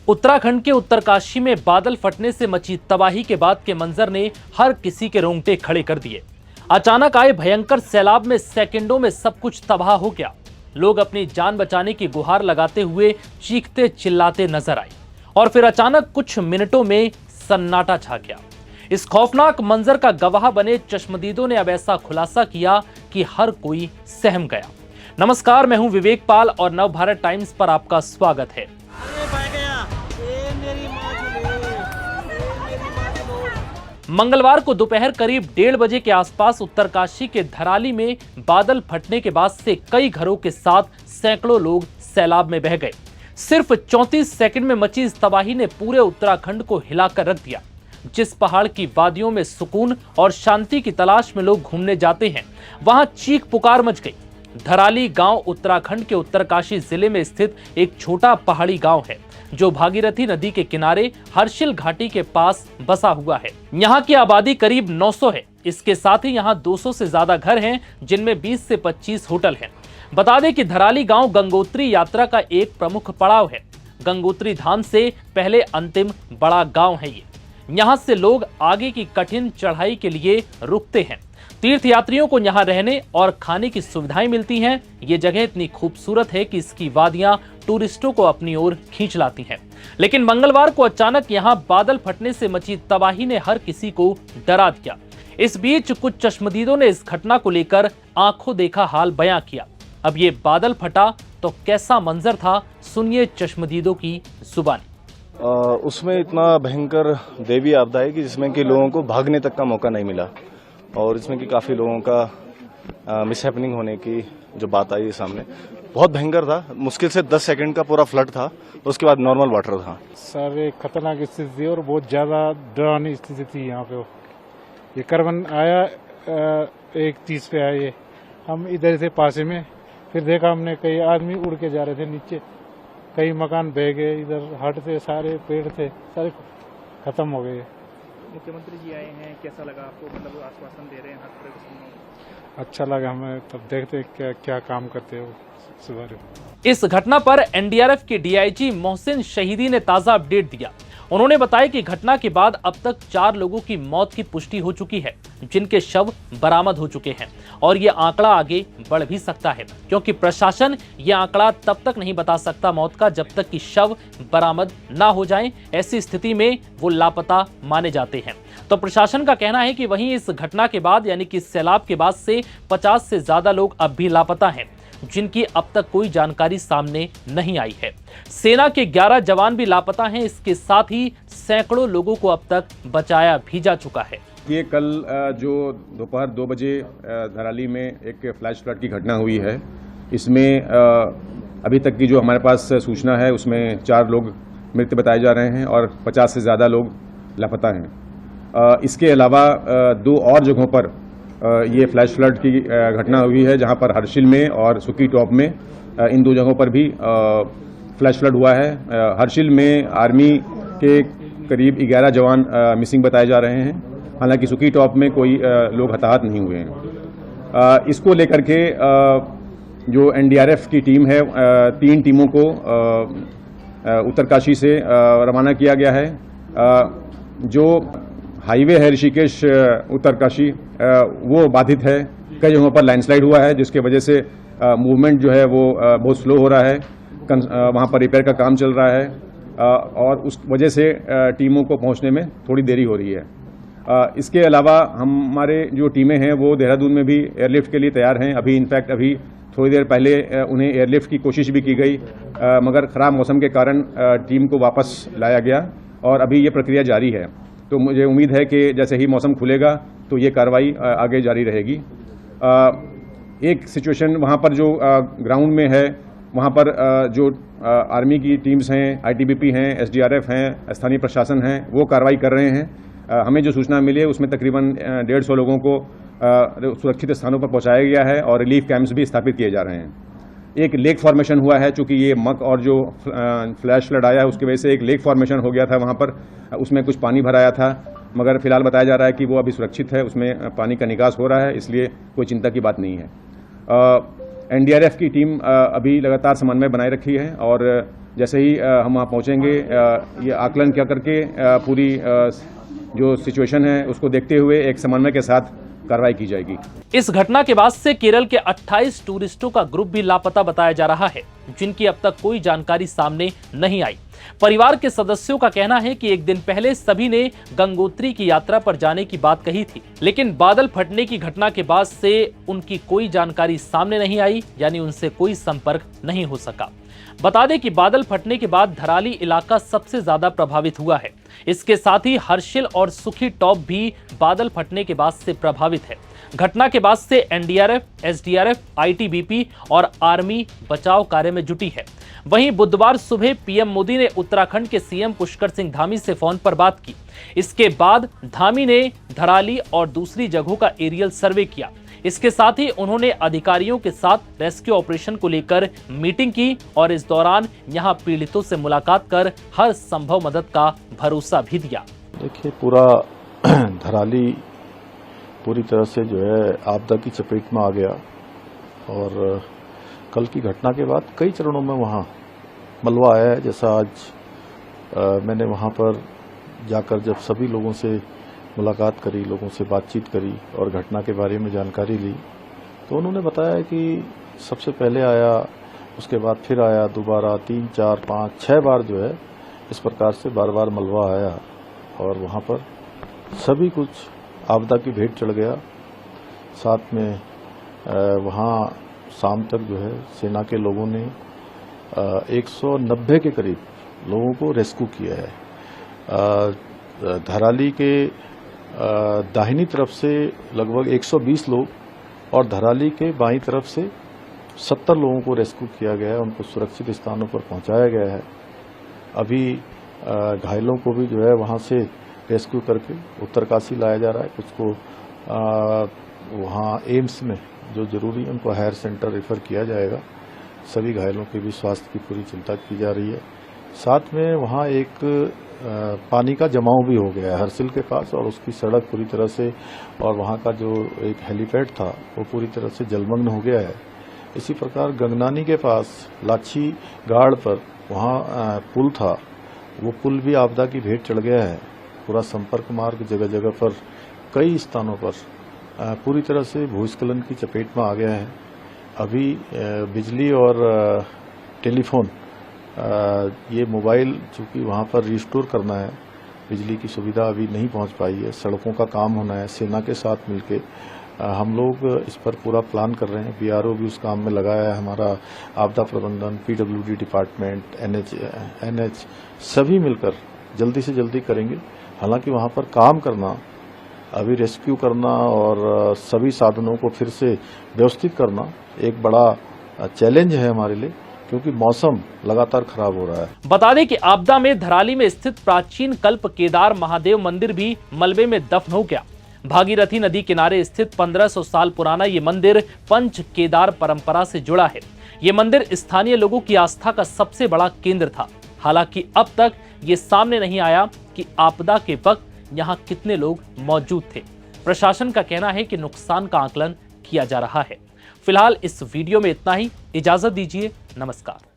उत्तराखंड के उत्तरकाशी में बादल फटने से मची तबाही के बाद के मंजर ने हर किसी के रोंगटे खड़े कर दिए। अचानक आए भयंकर सैलाब में सेकंडों में सब कुछ तबाह हो गया। लोग अपनी जान बचाने की गुहार लगाते हुए चीखते चिल्लाते नजर आए और फिर अचानक कुछ मिनटों में सन्नाटा छा गया। इस खौफनाक मंजर का गवाह बने चश्मदीदों ने अब ऐसा खुलासा किया कि हर कोई सहम गया। नमस्कार, मैं हूं विवेक पाल और नवभारत टाइम्स पर आपका स्वागत है। मंगलवार को दोपहर करीब 1:30 बजे के आसपास उत्तरकाशी के धराली में बादल फटने के बाद से कई घरों के साथ सैकड़ों लोग सैलाब में बह गए। सिर्फ 34 सेकंड में मची इस तबाही ने पूरे उत्तराखंड को हिलाकर रख दिया। जिस पहाड़ की वादियों में सुकून और शांति की तलाश में लोग घूमने जाते हैं, वहां चीख पुकार मच गई। धराली गांव उत्तराखंड के उत्तरकाशी जिले में स्थित एक छोटा पहाड़ी गांव है जो भागीरथी नदी के किनारे हर्षिल घाटी के पास बसा हुआ है। यहाँ की आबादी करीब 900 है। इसके साथ ही यहाँ 200 से ज्यादा घर हैं, जिनमें 20 से 25 होटल हैं। बता दें कि धराली गांव गंगोत्री यात्रा का एक प्रमुख पड़ाव है। गंगोत्री धाम से पहले अंतिम बड़ा गांव है ये। यहाँ से लोग आगे की कठिन चढ़ाई के लिए रुकते हैं। तीर्थ यात्रियों को यहाँ रहने और खाने की सुविधाएं मिलती हैं। ये जगह इतनी खूबसूरत है कि इसकी वादियां टूरिस्टों को अपनी ओर खींच लाती हैं। लेकिन मंगलवार को अचानक यहाँ बादल फटने से मची तबाही ने हर किसी को डरा दिया। इस बीच कुछ चश्मदीदों ने इस घटना को लेकर आंखों देखा हाल बयां किया। अब ये बादल फटा तो कैसा मंजर था, सुनिए चश्मदीदों की जुबानी। उसमें इतना भयंकर देवी आपदा है कि जिसमें कि लोगों को भागने तक का मौका नहीं मिला और इसमें कि काफ़ी लोगों का मिसहैपनिंग होने की जो बात आई सामने, बहुत भयंकर था। मुश्किल से 10 सेकंड का पूरा फ्लड था, उसके बाद नॉर्मल वाटर था। सर एक खतरनाक स्थिति थी और बहुत ज़्यादा डरावनी स्थिति थी यहाँ पे। ये करवन आया 1:30 पे आया ये, हम इधर से पासे में, फिर देखा हमने कई आदमी उड़ के जा रहे थे नीचे, कई मकान बह गए, इधर हट थे, सारे पेड़ थे, सारे खत्म हो गए। मुख्यमंत्री जी आए हैं, कैसा लगा आपको? मतलब आश्वासन दे रहे हैं हर तरह के। अच्छा लगा हमें, तब देखते क्या काम करते हो सुबह। इस घटना पर एनडीआरएफ के डीआईजी मोहसिन शहीदी ने ताजा अपडेट दिया। उन्होंने बताया कि घटना के बाद अब तक 4 लोगों की मौत की पुष्टि हो चुकी है, जिनके शव बरामद हो चुके हैं और ये आंकड़ा आगे बढ़ भी सकता है, क्योंकि प्रशासन ये आंकड़ा तब तक नहीं बता सकता मौत का जब तक कि शव बरामद ना हो जाएं। ऐसी स्थिति में वो लापता माने जाते हैं। तो प्रशासन का कहना है कि वहीं इस घटना के बाद यानी कि सैलाब के बाद से 50 से ज्यादा लोग अब भी लापता हैं, जिनकी अब तक कोई जानकारी सामने नहीं आई है। सेना के 11 जवान भी लापता हैं। इसके साथ ही सैकड़ों लोगों को अब तक बचाया भी जा चुका है। ये कल जो दोपहर 2 बजे धराली में एक फ्लैश फ्लड की घटना हुई है, इसमें अभी तक की जो हमारे पास सूचना है उसमें 4 लोग मृत बताए जा रहे हैं और 50 से ज़्यादा लोग लापता हैं। इसके अलावा 2 और जगहों पर ये फ्लैश फ्लड की घटना हुई है, जहां पर हर्षिल में और सुकी टॉप में, इन 2 जगहों पर भी फ्लैश फ्लड हुआ है। हर्षिल में आर्मी के करीब 11 जवान मिसिंग बताए जा रहे हैं, हालांकि सुकी टॉप में कोई लोग हताहत नहीं हुए हैं। इसको लेकर के जो एनडीआरएफ की टीम है, 3 टीमों को उत्तरकाशी से रवाना किया गया है। जो हाईवे है ऋषिकेश उत्तरकाशी, वो बाधित है। कई जगहों पर लैंडस्लाइड हुआ है, जिसके वजह से मूवमेंट जो है वो बहुत स्लो हो रहा है। वहाँ पर रिपेयर का काम चल रहा है और उस वजह से टीमों को पहुँचने में थोड़ी देरी हो रही है। इसके अलावा हमारे जो टीमें हैं वो देहरादून में भी एयरलिफ्ट के लिए तैयार हैं। अभी थोड़ी देर पहले उन्हें एयरलिफ्ट की कोशिश भी की गई, मगर ख़राब मौसम के कारण टीम को वापस लाया गया और अभी ये प्रक्रिया जारी है। तो मुझे उम्मीद है कि जैसे ही मौसम खुलेगा तो ये कार्रवाई आगे जारी रहेगी। एक सिचुएशन वहाँ पर जो ग्राउंड में है, वहाँ पर जो आर्मी की टीम्स हैं, आईटीबीपी हैं, एसडीआरएफ हैं, स्थानीय प्रशासन हैं, वो कार्रवाई कर रहे हैं। हमें जो सूचना मिली है उसमें तकरीबन 150 लोगों को सुरक्षित स्थानों पर पहुँचाया गया है और रिलीफ कैंप्स भी स्थापित किए जा रहे हैं। एक लेक फॉर्मेशन हुआ है, चूँकि ये मक और जो फ्लैश फ्लड आया है उसकी वजह से एक लेक फॉर्मेशन हो गया था वहाँ पर, उसमें कुछ पानी भराया था, मगर फिलहाल बताया जा रहा है कि वो अभी सुरक्षित है, उसमें पानी का निकास हो रहा है, इसलिए कोई चिंता की बात नहीं है। एनडीआरएफ की टीम अभी लगातार समन्वय बनाए रखी है और जैसे ही हम वहाँ पहुँचेंगे ये आकलन क्या करके पूरी जो सिचुएशन है उसको देखते हुए एक समन्वय के साथ कार्रवाई की जाएगी। इस घटना के बाद से केरल के 28 टूरिस्टों का ग्रुप भी लापता बताया जा रहा है, जिनकी अब तक कोई जानकारी सामने नहीं आई। परिवार के सदस्यों का कहना है कि एक दिन पहले सभी ने गंगोत्री की यात्रा पर जाने की बात कही थी, लेकिन बादल फटने की घटना के बाद से उनकी कोई जानकारी सामने नहीं आई, यानी उनसे कोई संपर्क नहीं हो सका। बता दें कि बादल फटने के बाद धराली इलाका सबसे ज्यादा प्रभावित हुआ है। इसके साथ ही हर्षिल और सुखी टॉप भी बादल फटने के बाद से प्रभावित है। घटना के बाद से एनडीआरएफ, एसडीआरएफ, आईटीबीपी और आर्मी बचाव कार्य में जुटी है। वहीं बुधवार सुबह पीएम मोदी ने उत्तराखंड के सीएम पुष्कर सिंह धामी से फोन पर बात की। इसके बाद धामी ने धराली और दूसरी जगहों का एरियल सर्वे किया। इसके साथ ही उन्होंने अधिकारियों के साथ रेस्क्यू ऑपरेशन को लेकर मीटिंग की और इस दौरान यहां पीड़ितों से मुलाकात कर हर संभव मदद का भरोसा भी दिया। देखिए, पूरा धराली पूरी तरह से जो है आपदा की चपेट में आ गया और कल की घटना के बाद कई चरणों में वहाँ मलबा आया है। जैसा आज मैंने वहाँ पर जाकर जब सभी लोगों से मुलाकात करी, लोगों से बातचीत करी और घटना के बारे में जानकारी ली, तो उन्होंने बताया कि सबसे पहले आया, उसके बाद फिर आया, दोबारा 3, 4, 5, 6 बार जो है इस प्रकार से बार बार मलबा आया और वहाँ पर सभी कुछ आपदा की भेंट चढ़ गया। साथ में वहाँ शाम तक जो है सेना के लोगों ने 190 के करीब लोगों को रेस्क्यू किया है। धराली के दाहिनी तरफ से लगभग 120 लोग और धराली के बाईं तरफ से 70 लोगों को रेस्क्यू किया गया है। उनको सुरक्षित स्थानों पर पहुंचाया गया है। अभी घायलों को भी जो है वहां से रेस्क्यू करके उत्तरकाशी लाया जा रहा है। कुछ को वहां एम्स में जो जरूरी है उनको हायर सेंटर रेफर किया जाएगा। सभी घायलों के भी स्वास्थ्य की पूरी चिंता की जा रही है। साथ में वहाँ एक पानी का जमाव भी हो गया है हर्षिल के पास और उसकी सड़क पूरी तरह से और वहाँ का जो एक हेलीपैड था वो पूरी तरह से जलमग्न हो गया है। इसी प्रकार गंगनानी के पास लाछी गाड़ पर वहाँ पुल था, वो पुल भी आपदा की भेंट चढ़ गया है। पूरा संपर्क मार्ग जगह जगह पर कई स्थानों पर पूरी तरह से भूस्खलन की चपेट में आ गया है। अभी बिजली और टेलीफोन ये मोबाइल चूँकि वहाँ पर रिस्टोर करना है, बिजली की सुविधा अभी नहीं पहुँच पाई है। सड़कों का काम होना है। सेना के साथ मिलके हम लोग इस पर पूरा प्लान कर रहे हैं। बीआरओ भी उस काम में लगाया है। हमारा आपदा प्रबंधन, पीडब्ल्यूडी डिपार्टमेंट, एनएच सभी मिलकर जल्दी से जल्दी करेंगे। हालांकि वहाँ पर काम करना, अभी रेस्क्यू करना और सभी साधनों को फिर से व्यवस्थित करना एक बड़ा चैलेंज है हमारे लिए, क्योंकि मौसम लगातार खराब हो रहा है। बता दें कि आपदा में धराली में स्थित प्राचीन कल्प केदार महादेव मंदिर भी मलबे में दफन हो गया। भागीरथी नदी किनारे स्थित 1500 साल पुराना ये मंदिर पंच केदार परंपरा से जुड़ा है। ये मंदिर स्थानीय लोगों की आस्था का सबसे बड़ा केंद्र था। हालांकि अब तक ये सामने नहीं आया कि आपदा के वक्त यहाँ कितने लोग मौजूद थे। प्रशासन का कहना है कि नुकसान का आकलन किया जा रहा है। फिलहाल इस वीडियो में इतना ही। इजाजत दीजिए। नमस्कार।